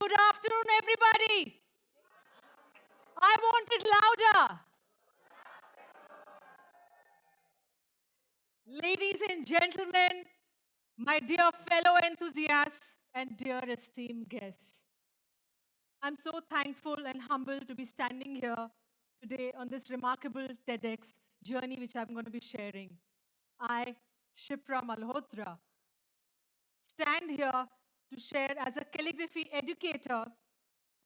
Good afternoon, everybody. I want it louder. Ladies and gentlemen, my dear fellow enthusiasts and dear esteemed guests, I'm so thankful and humbled to be standing here today on this remarkable TEDx journey which I'm going to be sharing. I, Shipra Malhotra, stand here to share as a calligraphy educator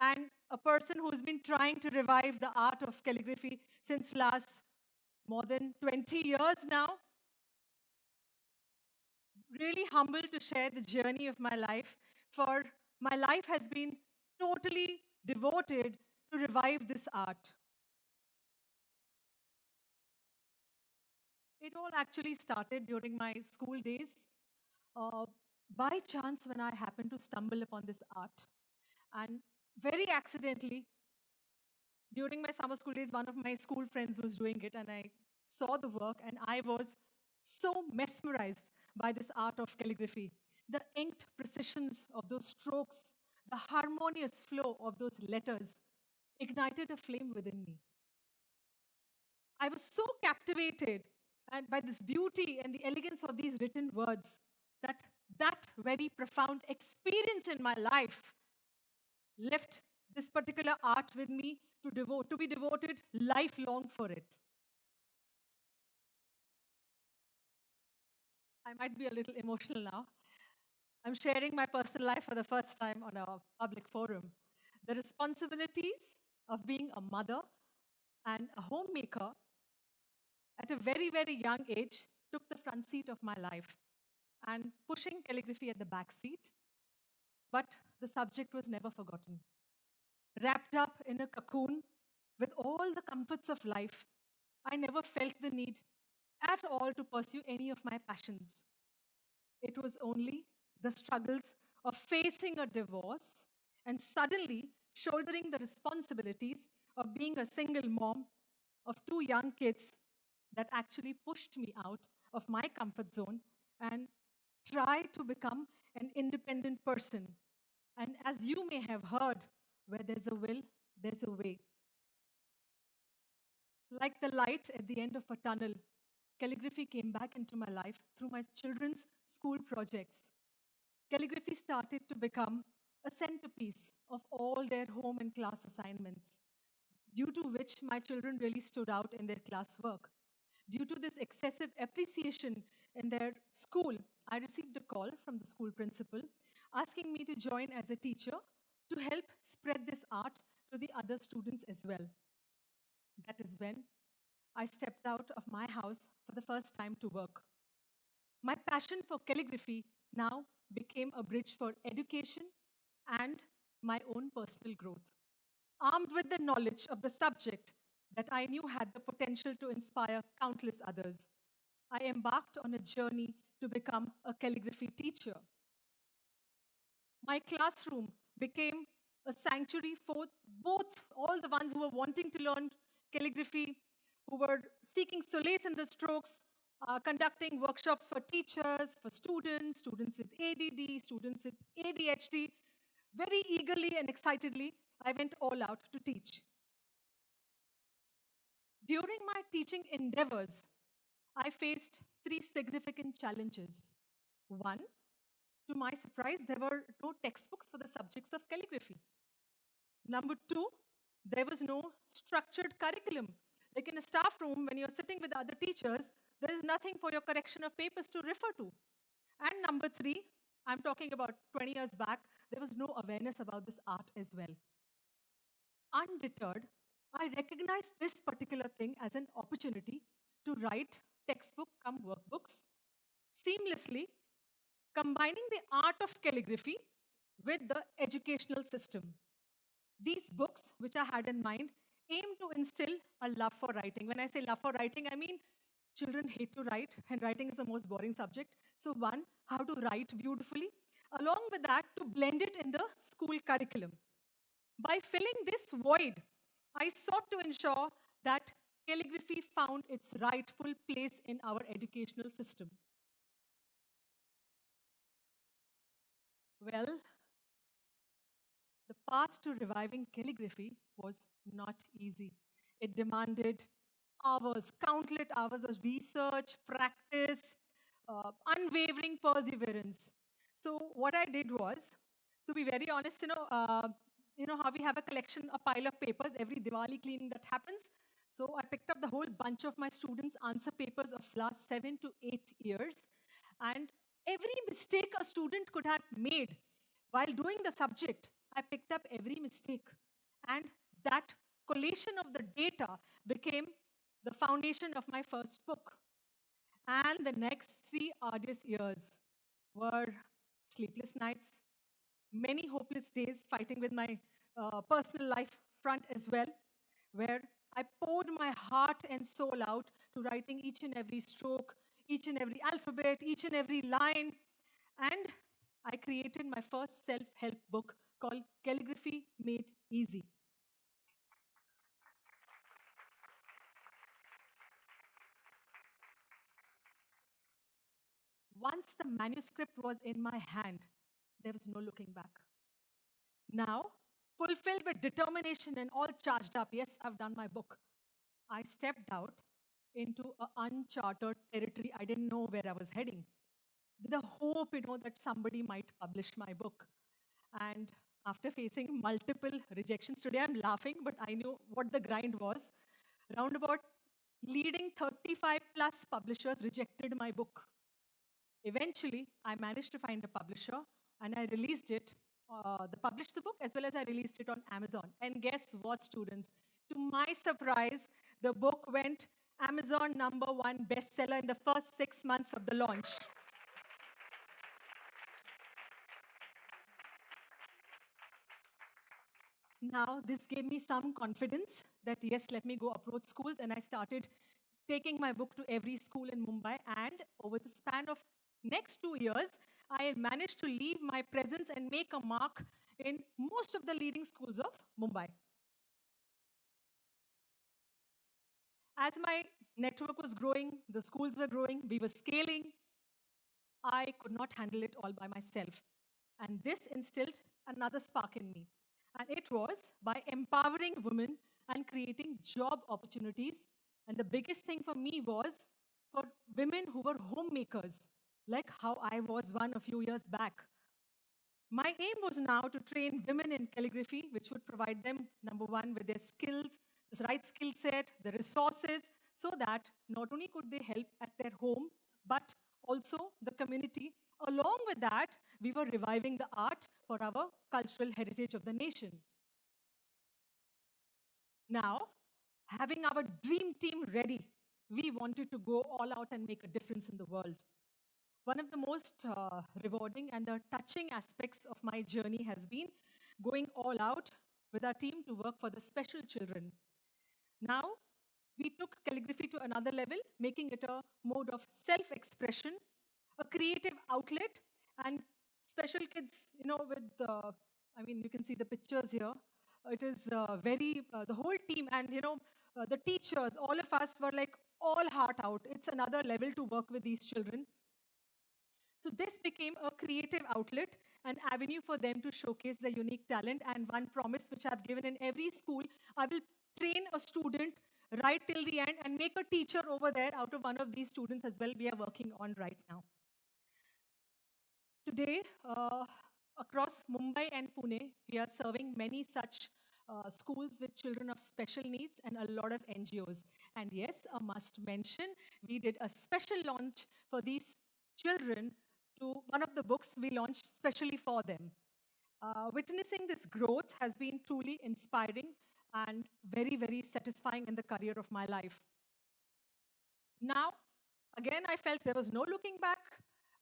and a person who's been trying to revive the art of calligraphy since last more than 20 years now. Really humbled to share the journey of my life, for my life has been totally devoted to revive this art. It all actually started during my school days, uh, by chance when I happened to stumble upon this art. And very accidentally, during my summer school days, one of my school friends was doing it, and I saw the work, and I was so mesmerized by this art of calligraphy. The inked precisions of those strokes, the harmonious flow of those letters ignited a flame within me. I was so captivated and by this beauty and the elegance of these written words that that very profound experience in my life left this particular art with me to be devoted lifelong for it. I might be a little emotional now. I'm sharing my personal life for the first time on a public forum. The responsibilities of being a mother and a homemaker at a very, very young age took the front seat of my life and pushing calligraphy at the back seat. But the subject was never forgotten. Wrapped up in a cocoon with all the comforts of life, I never felt the need at all to pursue any of my passions. It was only the struggles of facing a divorce and suddenly shouldering the responsibilities of being a single mom of two young kids that actually pushed me out of my comfort zone and tried to become an independent person. And as you may have heard, where there's a will, there's a way. Like the light at the end of a tunnel, calligraphy came back into my life through my children's school projects. Calligraphy started to become a centerpiece of all their home and class assignments, due to which my children really stood out in their classwork. Due to this excessive appreciation in their school, I received a call from the school principal asking me to join as a teacher to help spread this art to the other students as well. That is when I stepped out of my house for the first time to work. My passion for calligraphy now became a bridge for education and my own personal growth. Armed with the knowledge of the subject that I knew had the potential to inspire countless others, I embarked on a journey to become a calligraphy teacher. My classroom became a sanctuary for both all the ones who were wanting to learn calligraphy, who were seeking solace in the strokes, conducting workshops for teachers, for students, students with ADD, students with ADHD. Very eagerly and excitedly, I went all out to teach. During my teaching endeavors, I faced three significant challenges. One, to my surprise, there were no textbooks for the subjects of calligraphy. Number two, there was no structured curriculum. Like in a staff room, when you're sitting with other teachers, there is nothing for your correction of papers to refer to. And number three, I'm talking about 20 years back, there was no awareness about this art as well. Undeterred, I recognized this particular thing as an opportunity to write textbook come workbooks seamlessly, combining the art of calligraphy with the educational system. These books, which I had in mind, aim to instill a love for writing. When I say love for writing, I mean children hate to write, and writing is the most boring subject. So, one, how to write beautifully. Along with that, to blend it in the school curriculum. By filling this void, I sought to ensure that calligraphy found its rightful place in our educational system. Well, the path to reviving calligraphy was not easy. It demanded hours, countless hours of research, practice, unwavering perseverance. So what I did was, to be very honest, you know how we have a collection, a pile of papers every Diwali cleaning that happens. So I picked up the whole bunch of my students' answer papers of last 7 to 8 years, and every mistake a student could have made while doing the subject, I picked up every mistake. And that collation of the data became the foundation of my first book. And the next 3 arduous years were sleepless nights, many hopeless days fighting with my personal life front as well, where I poured my heart and soul out to writing each and every stroke, each and every alphabet, each and every line. And I created my first self help book called Calligraphy Made Easy. Once the manuscript was in my hand, there was no looking back. Now, fulfilled with determination and all charged up, yes, I've done my book. I stepped out into an uncharted territory. I didn't know where I was heading. With the hope, that somebody might publish my book. And after facing multiple rejections, today I'm laughing, but I knew what the grind was. Round about leading 35 plus publishers rejected my book. Eventually, I managed to find a publisher and I released it. They published the book as well as I released it on Amazon. And guess what, students? To my surprise, the book went Amazon #1 bestseller in the first 6 months of the launch. Now, this gave me some confidence that yes, let me go approach schools. And I started taking my book to every school in Mumbai. And over the span of next 2 years, I managed to leave my presence and make a mark in most of the leading schools of Mumbai. As my network was growing, the schools were growing, we were scaling, I could not handle it all by myself. And this instilled another spark in me. And it was by empowering women and creating job opportunities. And the biggest thing for me was for women who were homemakers, like how I was one a few years back. My aim was now to train women in calligraphy, which would provide them, number one, with their skills, the right skill set, the resources, so that not only could they help at their home, but also the community. Along with that, we were reviving the art for our cultural heritage of the nation. Now, having our dream team ready, we wanted to go all out and make a difference in the world. One of the most rewarding and touching aspects of my journey has been going all out with our team to work for the special children. Now, we took calligraphy to another level, making it a mode of self expression, a creative outlet, and special kids, with, I mean, you can see the pictures here. It is the whole team and, the teachers, all of us were like all heart out. It's another level to work with these children. So this became a creative outlet, an avenue for them to showcase their unique talent. And one promise which I've given in every school, I will train a student right till the end and make a teacher over there out of one of these students as well. We are working on right now. Today, across Mumbai and Pune, we are serving many such schools with children of special needs and a lot of NGOs. And yes, a must mention, we did a special launch for these children to one of the books we launched specially for them. Witnessing this growth has been truly inspiring and very, very satisfying in the career of my life. Now, again, I felt there was no looking back,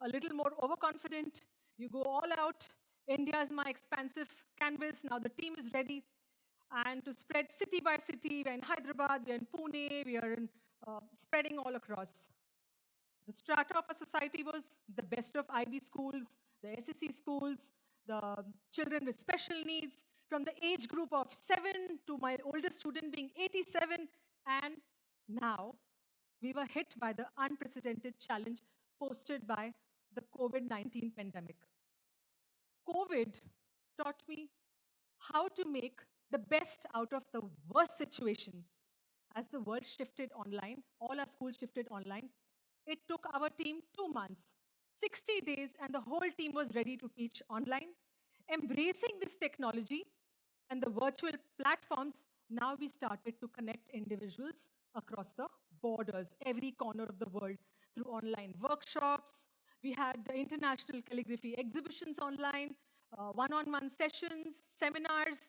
a little more overconfident. You go all out. India is my expansive canvas. Now the team is ready. And to spread city by city, we're in Hyderabad, we're in Pune, we are in, spreading all across. The strata of a society was the best of IB schools, the SSC schools, the children with special needs, from the age group of 7 to my oldest student being 87. And now we were hit by the unprecedented challenge posted by the COVID-19 pandemic. COVID taught me how to make the best out of the worst situation. As the world shifted online, all our schools shifted online, it took our team 2 months, 60 days, and the whole team was ready to teach online. Embracing this technology and the virtual platforms, now we started to connect individuals across the borders, every corner of the world, through online workshops. We had the international calligraphy exhibitions online, one-on-one sessions, seminars.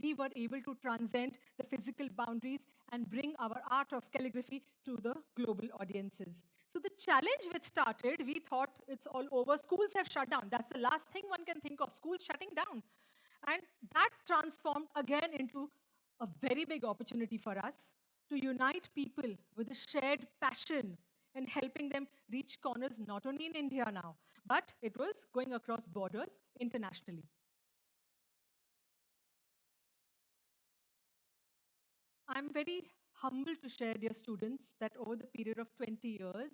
We were able to transcend the physical boundaries and bring our art of calligraphy to the global audiences. So the challenge which started, we thought it's all over. Schools have shut down. That's the last thing one can think of, schools shutting down. And that transformed again into a very big opportunity for us to unite people with a shared passion and helping them reach corners not only in India now, but it was going across borders internationally. I'm very humbled to share, dear students, that over the period of 20 years,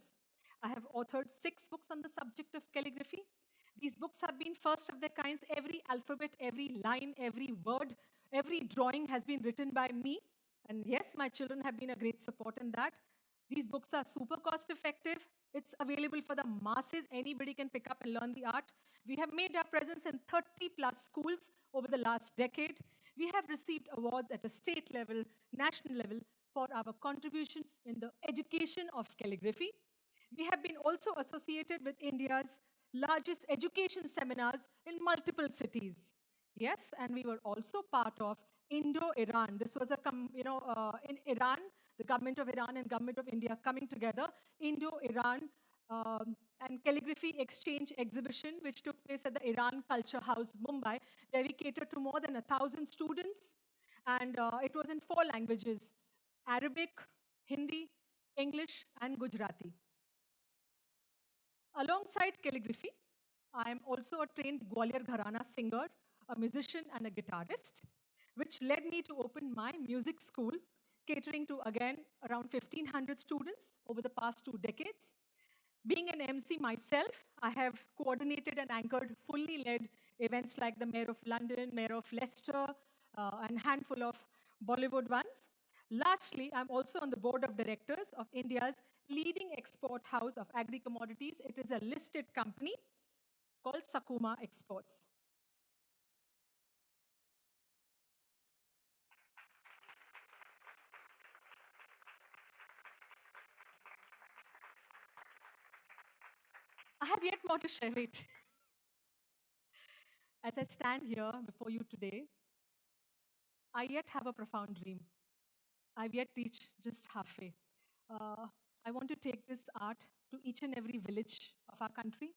I have authored 6 books on the subject of calligraphy. These books have been first of their kinds. Every alphabet, every line, every word, every drawing has been written by me. And yes, my children have been a great support in that. These books are super cost effective. It's available for the masses. Anybody can pick up and learn the art. We have made our presence in 30 plus schools over the last decade. We have received awards at a state level, national level for our contribution in the education of calligraphy. We have been also associated with India's largest education seminars in multiple cities. Yes, and we were also part of Indo-Iran. This was in Iran, the government of Iran and government of India coming together, Indo-Iran and calligraphy exchange exhibition, which took place at the Iran Culture House, Mumbai, where we catered to more than 1,000 students. And it was in 4 languages, Arabic, Hindi, English, and Gujarati. Alongside calligraphy, I am also a trained Gwalior Gharana singer, a musician, and a guitarist, which led me to open my music school, catering to, again, around 1,500 students over the past 2 decades. Being an MC myself, I have coordinated and anchored fully led events like the Mayor of London, Mayor of Leicester, and a handful of Bollywood ones. Lastly, I'm also on the board of directors of India's leading export house of agri-commodities. It is a listed company called Sakuma Exports. I have yet more to share. Wait. As I stand here before you today, I yet have a profound dream. I've yet reached just halfway. Uh, I want to take this art to each and every village of our country,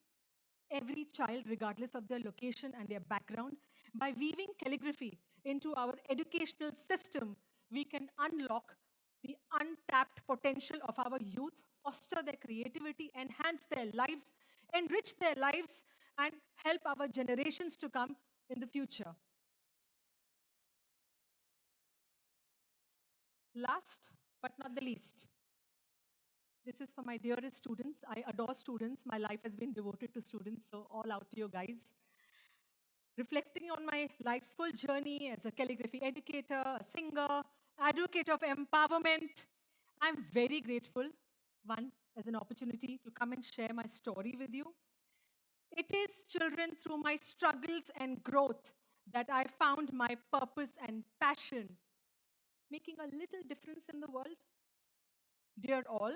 every child, regardless of their location and their background. By weaving calligraphy into our educational system, we can unlock the untapped potential of our youth, foster their creativity, enhance their lives, enrich their lives, and help our generations to come in the future. Last but not the least, this is for my dearest students. I adore students. My life has been devoted to students, so all out to you guys. Reflecting on my life's full journey as a calligraphy educator, a singer, advocate of empowerment, I'm very grateful, one, as an opportunity to come and share my story with you. It is, children, through my struggles and growth that I found my purpose and passion, making a little difference in the world. Dear all,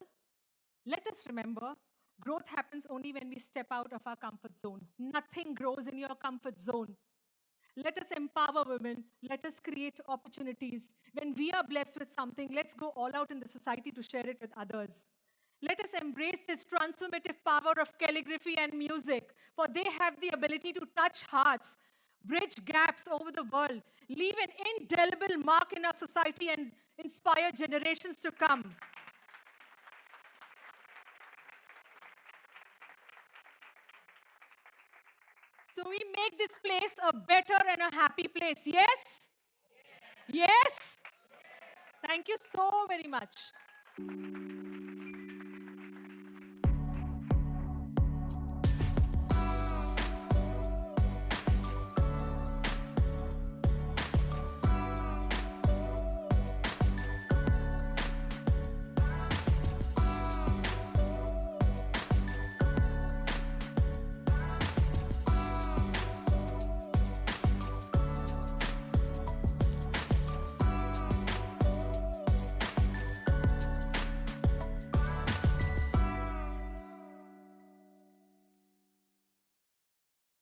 let us remember, growth happens only when we step out of our comfort zone. Nothing grows in your comfort zone. Let us empower women. Let us create opportunities. When we are blessed with something, let's go all out in the society to share it with others. Let us embrace this transformative power of calligraphy and music, for they have the ability to touch hearts, bridge gaps over the world, leave an indelible mark in our society, and inspire generations to come. So we make this place a better and a happy place. Yes? Yes? Thank you so very much.